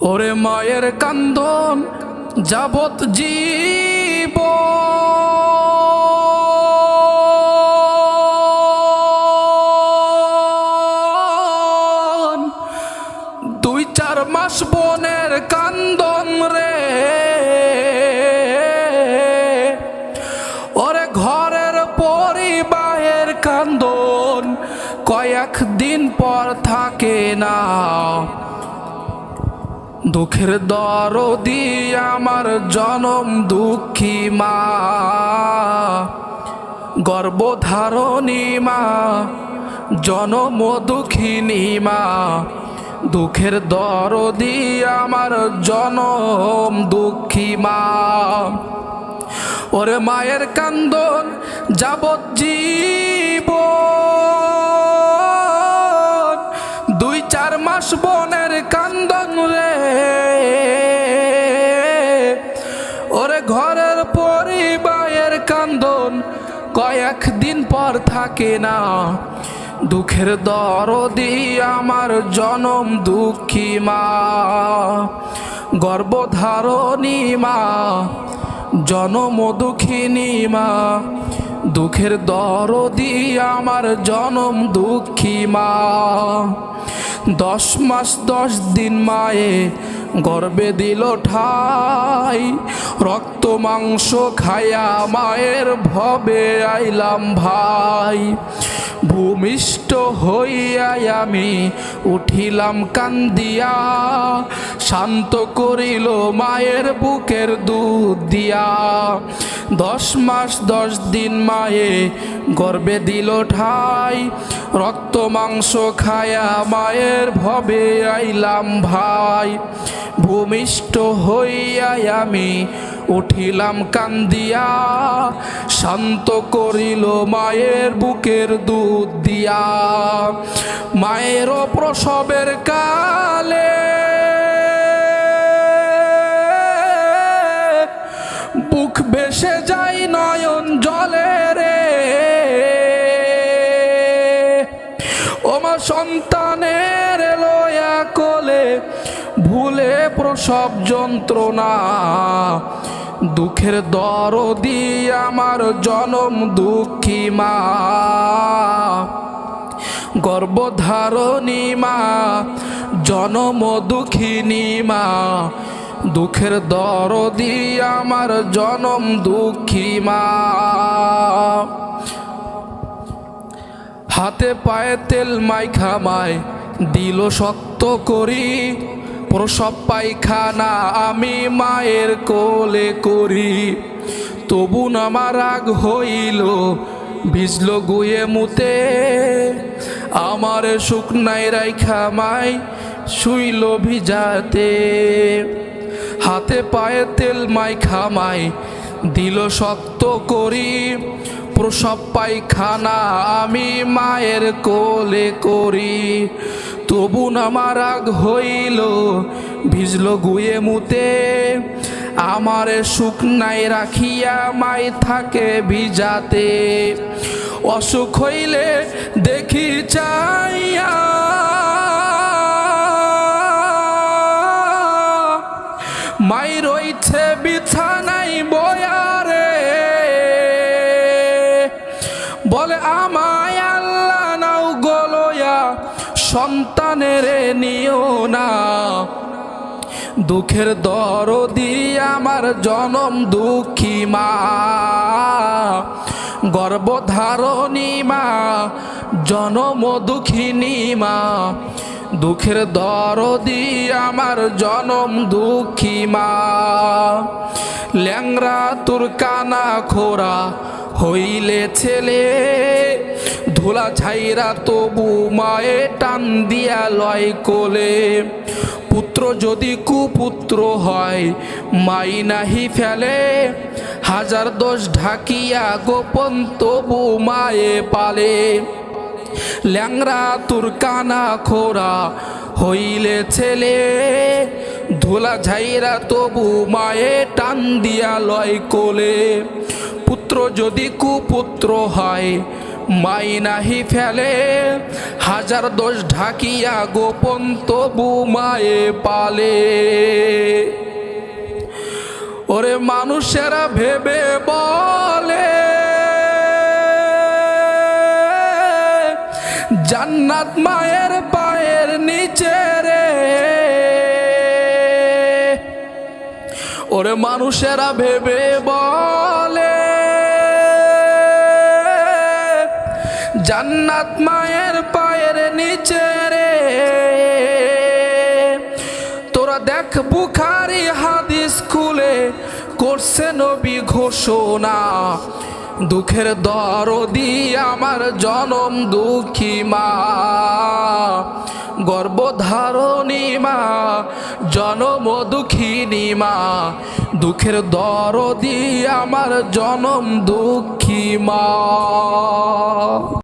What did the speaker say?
ওরে মায়ের কান্দন যাবত জীবন, 2-4 মাস বোনের কান্দন রে। ওরে ঘরের পরিবারের কান্দন কয়েকদিন পর থাকে না। দুঃখের দরদি আমার জনম দুঃখী মা, গর্ভধারণী মা, জনম দুঃখিনী মা। দুঃখের দরদি আমার জনম দুঃখী মা। ওরে মায়ের কান্দন যাবত জীবন, 2-4 মাস বোনের কান্দন রে। ওরে ঘরের পরিবারের কান্দন কয়েকদিন পর থাকে না। দুঃখের দরদি আমার জনম দুঃখী মা, গর্ভধারণী মা, জনম দুঃখিনী মা। দুঃখের দরদি আমার জনম দুঃখী মা। 10 মাস 10 দিন মায়ে গর্বে দিল ঠাই, রক্ত মাংস খায়া মায়ের ভবে আইলাম ভাই। ভূমিষ্ঠ হইয়াই আমি উঠিলাম কান্দিয়া, শান্ত করিল মায়ের বুকের দুধ দিয়া। 10 মাস 10 দিন মায়ে গর্বে দিল ঠাই, রক্ত মাংস খায়া মায়ের ভবে আইলাম ভাই। ভূমিষ্ঠ হইয়াই আমি উঠিলাম কান্দিয়া, শান্ত করিল মায়ের বুকের দুধ দিয়া। মায়ের প্রসবের কালে বুক ভেসে যায় নয়ন জলে রে। ওমা সন্তানের লয়া কোলে ভুলে প্রসব যন্ত্রণা। দুঃখের দরদি আমার জনম দুঃখী মা, গর্ভধারণী মা, জনম দুঃখিনী মা। দুঃখের দরদি আমার জনম দুঃখী মা। হাতে পায়ে তেল মাইখা মায় দিল শক্ত করি, প্রসব পায়খানা আমি মায়ের কোলে করি। তবু আমার রাগ হইল ভিজল গুয়ে মুতে, আমার শুকনাই রাইখা মাই শুইল ভিজাতে। হাতে পায়ে তেল মাইখা মাই দিল শক্ত করি, প্রসব পায়খানা আমি মায়ের কোলে করি। তবু আমার রাগ হইল ভিজল গুয়ে মুতে, আমার শুকনাই রাখিয়া মাই থাকে ভিজাতে। অসুখ হইলে দেখি চাইয়া মাই রইছে বিছানাই বয়ারে, বলে আমায় আল্লাহ নাও গলয়া সন্তানের নিও না। দুঃখের দরদি আমার জনম দুঃখী মা, গর্ভধারণী মা, জনম দুঃখিনী মা। দুঃখের দরদি আমার জনম দুঃখী মা। ল্যাংরা তোর কানা খোরা হইলে ছেলে, ধুলা ছাইরা তবু মায়ে টান দিয়া লয় কোলে। পুত্র যদি কুপুত্র হয় মাই নাহি ফেলে, হাজার দোষ ঢাকিয়া গোপন তবু মায়ে পালে। ল্যাংরা তোর কানা খোরা হইলে ছেলে, ধুলা ঝাইরা তবু মায়ে টান দিয়া লয় কোলে। পুত্র যদি কুপুত্র হয় মাইনাহি ফেলে হাজার দোষ ঢাকিয়া গোপন তবু মায়ে পালে। ওরে মানুষেরা ভেবে বলে জান্নাত মায়ের পায়ের নিচে রে। ওরে মানুষেরা ভেবে বলে জান্নাত মায়ের পায়ের নিচে রে। তোরা দেখ বুখারী হাদিস খুলে করছে নবী ঘোষণা, দুঃখের দরদি আমার জনম দুঃখী মা, গর্ভধারণী মা জনম দুঃখিনী মা, দুঃখের দরদি আমার জনম দুঃখী মা।